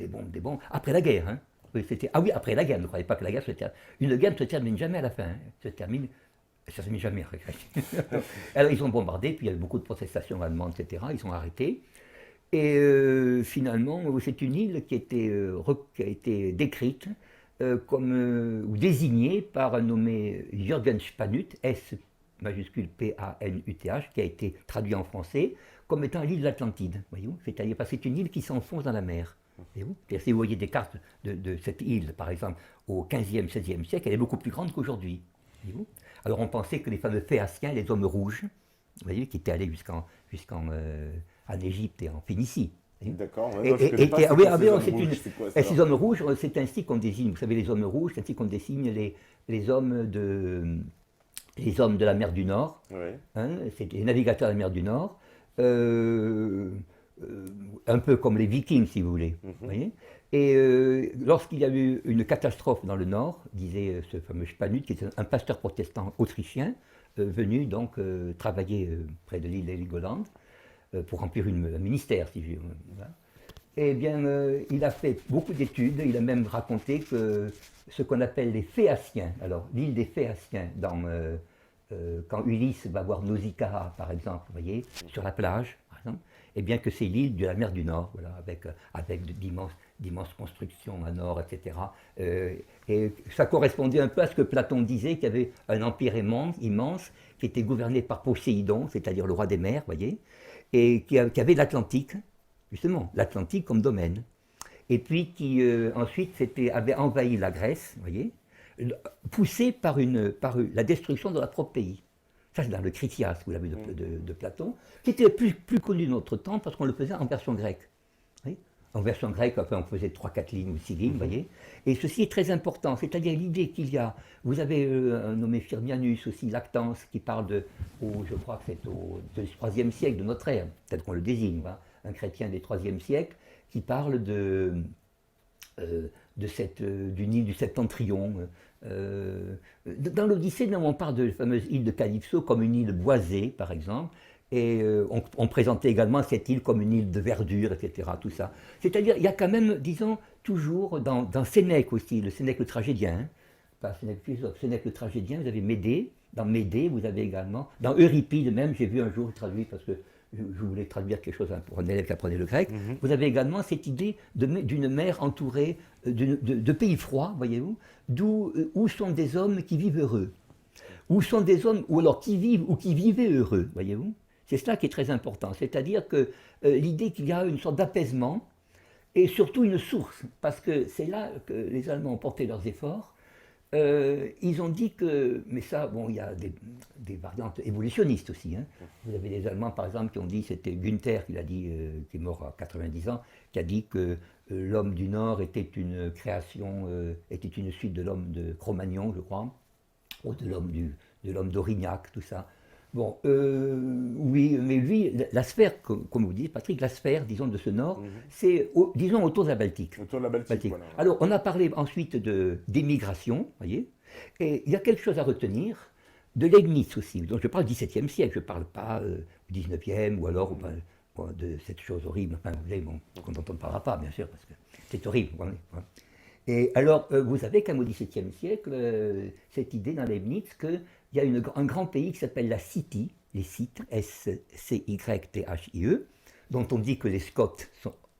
après la guerre. Hein. Ah oui, après la guerre, ne croyez pas que la guerre se termine. Une guerre ne se termine jamais à la fin. Hein. Ça se termine jamais. Alors ils ont bombardé, puis il y a eu beaucoup de protestations allemandes, etc. Ils sont arrêtés. Et finalement, c'est une île qui a été décrite ou désignée par un nommé Jürgen Spanut, S majuscule P-A-N-U-T-H, qui a été traduit en français comme étant l'île de l'Atlantide. C'est-à-dire parce que c'est une île qui s'enfonce dans la mer. Si vous voyez des cartes de cette île, par exemple, au XVe, XVIe siècle, elle est beaucoup plus grande qu'aujourd'hui. Alors on pensait que les fameux Phéaciens, les hommes rouges, vous voyez, qui étaient allés jusqu'en Égypte et en Phénicie. D'accord. Ces hommes rouges, c'est ainsi qu'on désigne, vous savez, les hommes rouges, c'est ainsi qu'on désigne les hommes de la mer du Nord. Ouais. Hein, c'est les navigateurs de la mer du Nord. Un peu comme les Vikings, si vous voulez. Voyez. Et lorsqu'il y a eu une catastrophe dans le Nord, disait ce fameux Spanut, qui était un pasteur protestant autrichien, venu donc travailler près de l'île d'Heligoland pour remplir un ministère, si je veux. Voilà. Eh bien, il a fait beaucoup d'études, il a même raconté que ce qu'on appelle les Phéaciens, alors l'île des Phéaciens, quand Ulysse va voir Nausicaa, par exemple, vous voyez, sur la plage, par exemple, eh bien que c'est l'île de la mer du Nord, voilà, avec d'immenses constructions à nord, etc. Et ça correspondait un peu à ce que Platon disait, qu'il y avait un empire immense qui était gouverné par Poséidon, c'est-à-dire le roi des mers, voyez, et qui avait l'Atlantique, justement, l'Atlantique comme domaine. Et puis qui ensuite avait envahi la Grèce, voyez, poussé par la destruction de leur propre pays. Ça, c'est dans le Critias, vous l'avez de Platon, qui était plus connu de notre temps parce qu'on le faisait en version grecque. Oui, en version grecque, enfin, on faisait 3-4 lignes ou 6 lignes, vous voyez. Et ceci est très important, c'est-à-dire l'idée qu'il y a. Vous avez un nommé Firmianus aussi, Lactance, qui parle je crois que c'est au IIIe siècle de notre ère, peut-être qu'on le désigne, hein, un chrétien des IIIe siècle, qui parle d'une île du Septentrion. Dans l'Odyssée, on parle de la fameuse île de Calypso comme une île boisée, par exemple, et on présentait également cette île comme une île de verdure, etc. Tout ça. C'est-à-dire, il y a quand même, disons, toujours dans Sénèque aussi, le Sénèque le tragédien, hein, pas Sénèque philosophe, Sénèque le tragédien, vous avez Médée, dans Médée, vous avez également, dans Euripide même, j'ai vu un jour traduit parce que je voulais traduire quelque chose pour un élève qui apprenait le grec, vous avez également cette idée d'une mer entourée de pays froids, voyez-vous, où sont des hommes qui vivent heureux, où sont des hommes, ou alors qui vivent ou qui vivaient heureux, voyez-vous. C'est cela qui est très important, c'est-à-dire que l'idée qu'il y a une sorte d'apaisement et surtout une source, parce que c'est là que les Allemands ont porté leurs efforts. Ils ont dit que, mais ça, bon, il y a des variantes évolutionnistes aussi. Hein. Vous avez des Allemands, par exemple, qui ont dit, c'était Günther qui l'a dit, qui est mort à 90 ans, qui a dit que l'homme du Nord était une création, était une suite de l'homme de Cro-Magnon, je crois, ou de l'homme d'Aurignac, tout ça. Bon, oui, mais lui, la sphère, comme vous dites, Patrick, la sphère, disons, de ce Nord, c'est, disons, autour de la Baltique. Autour de la Baltique. Voilà. Alors, on a parlé ensuite d'émigration, voyez, et il y a quelque chose à retenir, de Leibniz aussi. Donc, je parle du XVIIe siècle, je ne parle pas du XIXe, ou alors de cette chose horrible, enfin, vous savez, bon, dont on ne parlera pas, bien sûr, parce que c'est horrible. Voilà. Et alors, vous savez qu'au XVIIe siècle, cette idée dans Leibniz qu'il y a un grand pays qui s'appelle la Scythie, les Scythes, S-C-Y-T-H-I-E, dont on dit que les Scots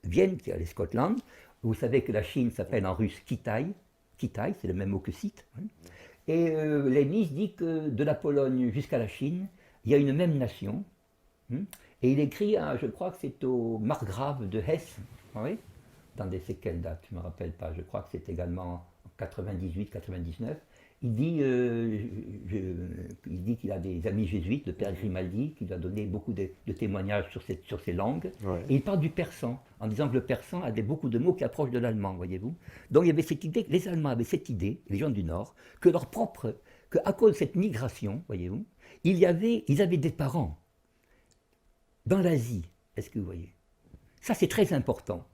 viennent, les Scotland. Vous savez que la Chine s'appelle en russe Kitaï, Kitaï, c'est le même mot que site. Hein. Et Leibniz dit que de la Pologne jusqu'à la Chine, il y a une même nation. Hein. Et il écrit, je crois que c'est au margrave de Hesse. Oui. Attendez, c'est quelle date? Je ne me rappelle pas. Je crois que c'est également en 98-99. Il dit qu'il a des amis jésuites, le père Grimaldi, qui lui a donné beaucoup de témoignages sur ces langues. Ouais. Et il parle du persan, en disant que le persan a beaucoup de mots qui approchent de l'allemand, voyez-vous. Donc il y avait cette idée, les Allemands avaient cette idée, les gens du Nord, que qu'à cause de cette migration, voyez-vous, ils avaient des parents dans l'Asie. Est-ce que vous voyez? Ça, c'est très important.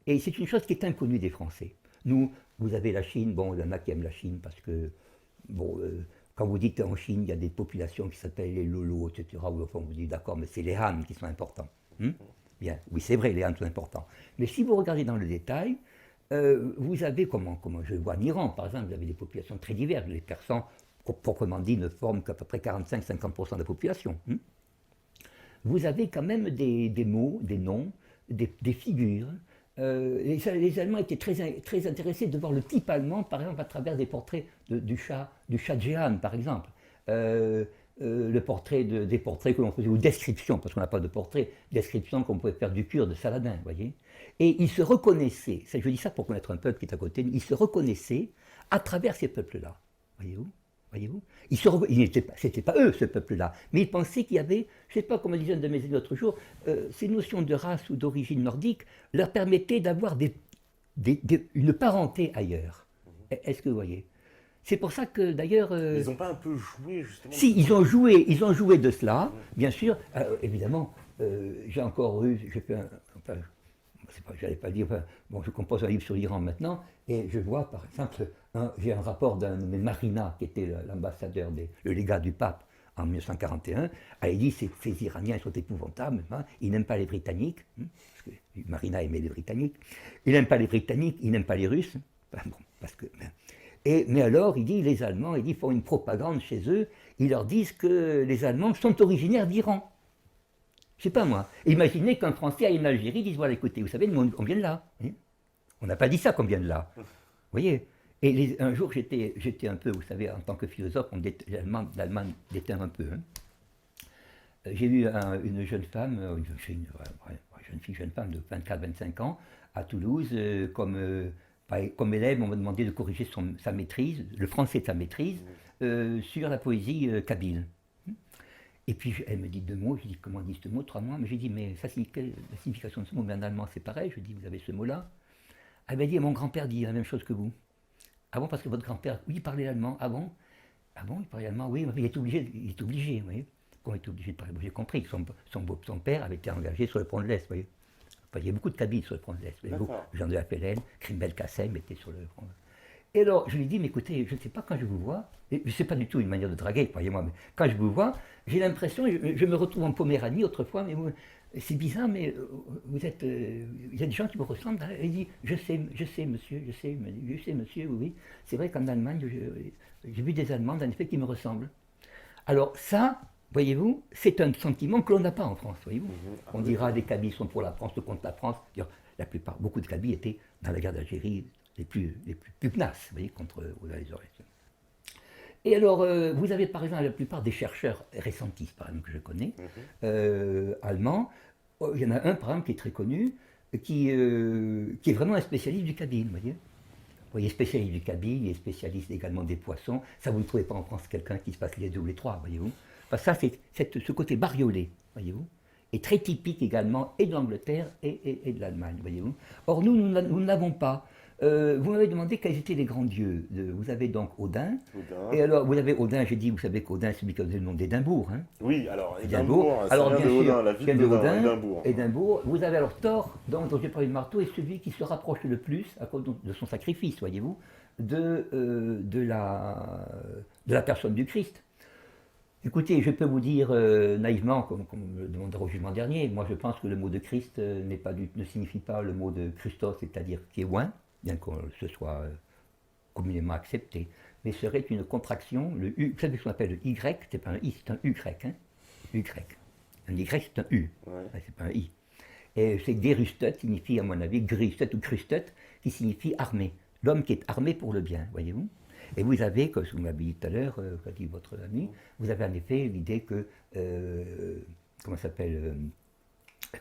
Et c'est une chose qui est inconnue des Français. Nous, vous avez la Chine, bon, il y en a qui aiment la Chine parce que, bon, quand vous dites en Chine, il y a des populations qui s'appellent les Lolos, etc. Ou enfin, vous dites d'accord, mais c'est les Han qui sont importants. Bien, oui, c'est vrai, les Han sont importants. Mais si vous regardez dans le détail, vous avez, comment je vois en Iran, par exemple, vous avez des populations très diverses. Les Persans, proprement dit, ne forment qu'à peu près 45-50% de la population. Vous avez quand même des mots, des noms, des figures. Les Allemands étaient très intéressés de voir le type allemand, par exemple, à travers des portraits du chat de Jehan, par exemple. Des portraits que l'on faisait, ou descriptions, parce qu'on n'a pas de portrait, descriptions qu'on pouvait faire du Kurde, de Saladin, vous voyez. Et ils se reconnaissaient, je dis ça pour connaître un peuple qui est à côté, ils se reconnaissaient à travers ces peuples-là, voyez-vous. C'était pas eux, ce peuple-là, mais ils pensaient qu'il y avait, je ne sais pas comment disait un de mes amis l'autre jour, ces notions de race ou d'origine nordique leur permettaient d'avoir une parenté ailleurs. Est-ce que vous voyez? C'est pour ça que d'ailleurs... Ils n'ont pas un peu joué justement? Si, ils ont joué de cela, bien sûr. Évidemment, j'ai encore eu, j'allais pas dire, bon, je compose un livre sur l'Iran maintenant, et je vois par exemple, j'ai un rapport d'un de mes Marina, qui était l'ambassadeur, le légat du pape en 1941, elle dit ces Iraniens sont épouvantables, hein, ils n'aiment pas les Britanniques, parce que Marina aimait les Britanniques, ils n'aiment pas les Britanniques, ils n'aiment pas les Russes, bon, parce que... mais alors, il dit, les Allemands, ils font une propagande chez eux, ils leur disent que les Allemands sont originaires d'Iran. Je sais pas moi. Imaginez qu'un Français aille en Algérie, dise, voilà, écoutez, vous savez, nous, on vient de là. Hein, on n'a pas dit ça qu'on vient de là. Vous voyez? Et un jour, j'étais un peu, vous savez, en tant que philosophe, l'Allemagne déteint un peu. Hein. J'ai eu une jeune femme, jeune femme de 24-25 ans, à Toulouse, comme élève, on m'a demandé de corriger sa maîtrise, le français de sa maîtrise, sur la poésie kabyle. Et puis elle me dit 2 mots, je dis comment on dit ce mot, 3 mots, mais j'ai dit mais ça signifie la signification de ce mot, mais en allemand c'est pareil, je dis vous avez ce mot-là. Elle m'a dit mon grand-père dit la même chose que vous. Ah bon, parce que votre grand-père, oui, il parlait allemand, ah bon? Ah bon, il parlait allemand, oui, mais il est obligé, vous voyez. Comment il est obligé de parler? J'ai compris que son père avait été engagé sur le front de l'Est, vous voyez. Enfin, il y a beaucoup de Kabyles sur le front de l'Est. Jean de la Pélène, Krimbel Kassem était sur le front. Et alors, je lui dis, mais écoutez, je ne sais pas quand je vous vois, et ce n'est pas du tout une manière de draguer, croyez-moi, mais quand je vous vois, j'ai l'impression, je me retrouve en Poméranie autrefois, mais c'est bizarre, mais il y a des gens qui me ressemblent. Hein. Il dit, je sais, monsieur, oui. C'est vrai qu'en Allemagne, j'ai vu des Allemands, en effet, qui me ressemblent. Alors ça, voyez-vous, c'est un sentiment que l'on n'a pas en France, voyez-vous. On dira les Kabyles sont pour la France, contre la France. Beaucoup de Kabyles étaient dans la guerre d'Algérie les plus pugnaces, vous voyez, contre les Oreilles. Et alors, vous avez par exemple la plupart des chercheurs récentistes, par exemple, que je connais, allemands. Il y en a un, par exemple, qui est très connu, qui est vraiment un spécialiste du kabyle, vous voyez, spécialiste du kabyle, il est spécialiste également des poissons. Ça, vous ne trouvez pas en France quelqu'un qui se passe les 2 ou les 3, voyez-vous. Parce que ça, c'est ce côté bariolé, voyez-vous, est très typique également et de l'Angleterre et de l'Allemagne, voyez-vous. Or, nous ne l'avons pas. Vous m'avez demandé quels étaient les grands dieux. Vous avez donc Odin. Et alors, vous avez Odin, j'ai dit, vous savez qu'Odin, c'est celui qui a donné le nom d'Édimbourg. Hein. Oui, alors Édimbourg, alors bien sûr, Odin, la ville d'Odin, Édimbourg. Vous avez alors Thor, dont j'ai parlé de marteau, est celui qui se rapproche le plus, à cause de son sacrifice, voyez-vous, de la personne du Christ. Écoutez, je peux vous dire naïvement, comme me demandera au jugement dernier, moi je pense que le mot de Christ ne signifie pas le mot de Christos, c'est-à-dire qui est loin, bien que ce soit communément accepté, mais serait une contraction, le U, vous savez ce qu'on appelle le Y, c'est pas un I, c'est un U grec, hein, U grec. Un Y c'est un U, c'est pas un I. Et c'est Gerustet signifie à mon avis Gristet ou Krustet, qui signifie armée. l'homme qui est armé pour le bien, voyez-vous. Et vous avez, comme vous m'avez dit tout à l'heure, qu'a dit votre ami, vous avez en effet l'idée que, comment ça s'appelle,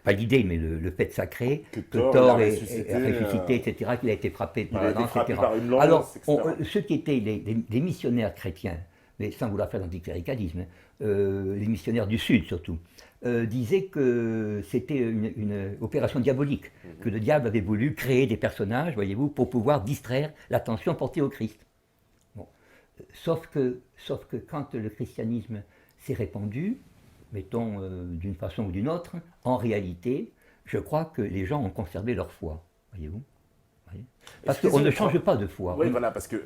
pas l'idée, mais le fait sacré, Que que Thor Thor l'a est ressuscité, ressuscité, etc., qu'il a été frappé il par a la été lance, frappé etc. par une lance, Alors, etc. ceux qui étaient les missionnaires chrétiens, mais sans vouloir faire d'anticléricalisme, les missionnaires du Sud surtout, disaient que c'était une opération diabolique, que le diable avait voulu créer des personnages, voyez-vous, pour pouvoir distraire l'attention portée au Christ. Bon. Sauf que quand le christianisme s'est répandu, mettons d'une façon ou d'une autre, en réalité, je crois que les gens ont conservé leur foi, voyez-vous. Voyez. Parce qu'on ne change pas de foi. Oui, voilà, parce que,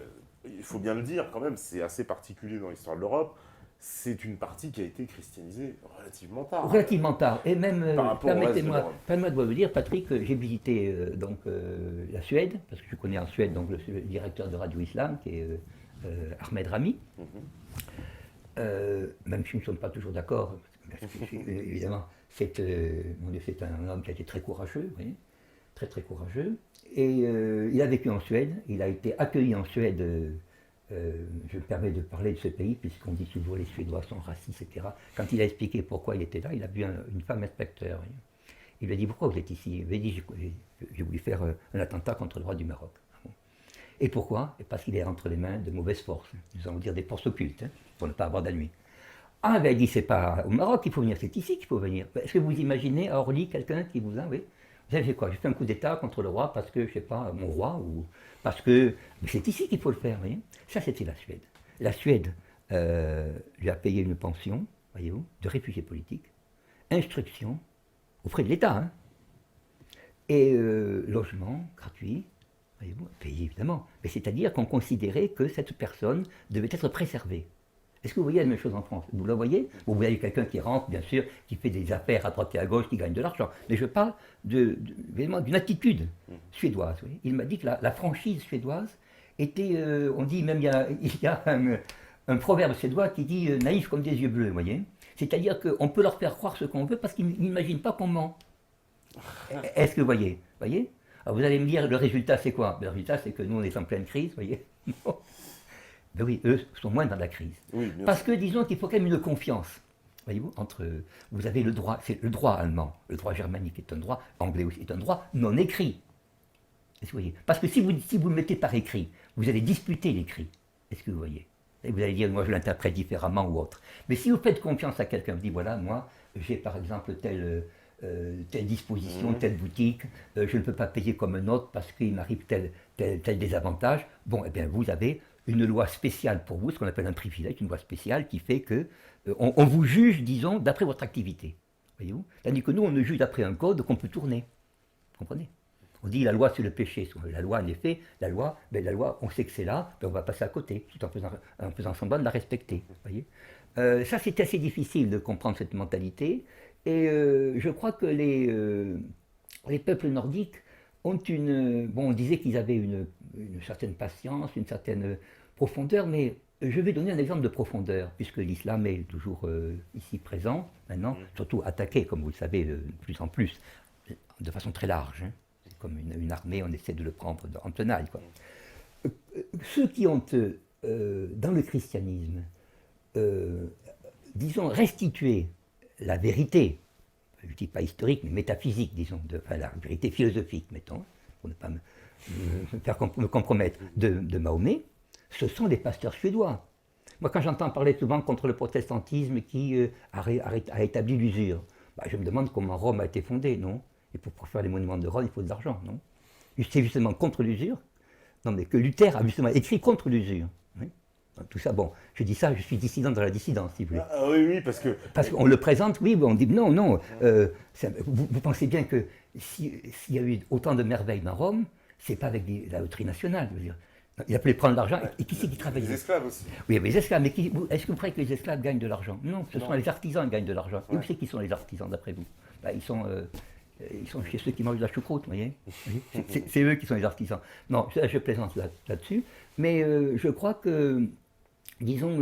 il faut bien le dire quand même, c'est assez particulier dans l'histoire de l'Europe, c'est une partie qui a été christianisée relativement tard. Relativement tard. Et même, Par rapport au reste de l'Europe. permettez-moi de vous dire, Patrick, j'ai visité la Suède, parce que je connais en Suède donc, le directeur de Radio Islam, qui est Ahmed Rami. Même si nous ne sommes pas toujours d'accord, parce que, évidemment, c'est un homme qui a été très courageux, vous voyez, très très courageux. Et il a vécu en Suède, il a été accueilli en Suède. Je me permets de parler de ce pays, puisqu'on dit toujours les Suédois sont racistes, etc. Quand il a expliqué pourquoi il était là, il a vu une femme inspecteur. Il lui a dit pourquoi vous êtes ici. Il lui a dit j'ai voulu faire un attentat contre le roi du Maroc. Et pourquoi? Et parce qu'il est entre les mains de mauvaises forces, nous allons dire des forces occultes, pour ne pas avoir d'ennui. Ah, ben il dit c'est pas au Maroc qu'il faut venir, c'est ici qu'il faut venir. Est-ce que vous imaginez à Orly quelqu'un qui vous a, oui, vous avez fait quoi? J'ai fait un coup d'État contre le roi parce que, je sais pas, mon roi, ou parce que c'est ici qu'il faut le faire, vous voyez. Ça, c'était la Suède. La Suède lui a payé une pension, voyez-vous, de réfugié politique, instruction, aux frais de l'État, hein, et logement gratuit, voyez-vous, payé évidemment. Mais c'est-à-dire qu'on considérait que cette personne devait être préservée. Est-ce que vous voyez la même chose en France? Vous la voyez? Bon, vous avez quelqu'un qui rentre, bien sûr, qui fait des affaires à droite et à gauche, qui gagne de l'argent. Mais je parle d'une attitude suédoise. Vous voyez. Il m'a dit que la franchise suédoise était, on dit même, il y a un proverbe suédois qui dit naïf comme des yeux bleus, vous voyez. C'est-à-dire qu'on peut leur faire croire ce qu'on veut parce qu'ils n'imaginent pas qu'on ment. Est-ce que vous voyez? Alors vous allez me dire, le résultat c'est quoi? Le résultat c'est que nous on est en pleine crise, vous voyez. Ben oui, eux sont moins dans la crise. Oui, parce que disons qu'il faut quand même une confiance. Voyez-vous, entre vous avez le droit, c'est le droit allemand, le droit germanique est un droit, anglais aussi est un droit non écrit. Est-ce que vous voyez? Parce que si vous le mettez par écrit, vous allez disputer l'écrit. Est-ce que vous voyez? Et vous allez dire, moi je l'interprète différemment ou autre. Mais si vous faites confiance à quelqu'un, vous dites, voilà, moi j'ai par exemple telle disposition, telle boutique, je ne peux pas payer comme un autre parce qu'il m'arrive tel désavantage. Bon, eh bien vous avez une loi spéciale pour vous, ce qu'on appelle un privilège, une loi spéciale qui fait que on vous juge, disons, d'après votre activité. Voyez-vous? Tandis que nous, on ne juge d'après un code qu'on peut tourner. Vous comprenez? On dit la loi c'est le péché. La loi, en effet, la loi, on sait que c'est là, ben on va passer à côté, tout en faisant semblant de la respecter. Voyez. Ça, c'est assez difficile de comprendre cette mentalité. Et je crois que les peuples nordiques ont bon, on disait qu'ils avaient une certaine patience, une certaine profondeur, mais je vais donner un exemple de profondeur, puisque l'islam est toujours ici présent, maintenant, surtout attaqué, comme vous le savez, de plus en plus, de façon très large. Hein. C'est comme une armée, on essaie de le prendre en tenaille. Quoi. Ceux qui ont, dans le christianisme, disons, restitué la vérité, je ne dis pas historique, mais métaphysique, disons, enfin la vérité philosophique, mettons, pour ne pas me compromettre, de Mahomet, ce sont les pasteurs suédois. Moi, quand j'entends parler souvent contre le protestantisme qui a établi l'usure, bah, je me demande comment Rome a été fondée, non? Et pour faire les monuments de Rome, il faut de l'argent, non? C'est justement contre l'usure. Non, mais que Luther a justement écrit contre l'usure. Oui. Tout ça, bon, je dis ça, je suis dissident dans la dissidence, si vous voulez. Ah, oui, parce que... Parce qu'on le présente, oui, on dit non. Vous pensez bien que s'il y a eu autant de merveilles dans Rome, c'est pas avec la loterie nationale, je veux dire. Il a pu prendre l'argent, et qui c'est qui travaille? Les esclaves aussi. Oui, les esclaves, mais est-ce que vous croyez que les esclaves gagnent de l'argent? Non, ce sont les artisans qui gagnent de l'argent. Et où c'est qui sont les artisans, d'après vous? Bah, ils sont chez ceux qui mangent de la choucroute, vous voyez. C'est eux qui sont les artisans. Non, je plaisante là-dessus, mais je crois que, disons,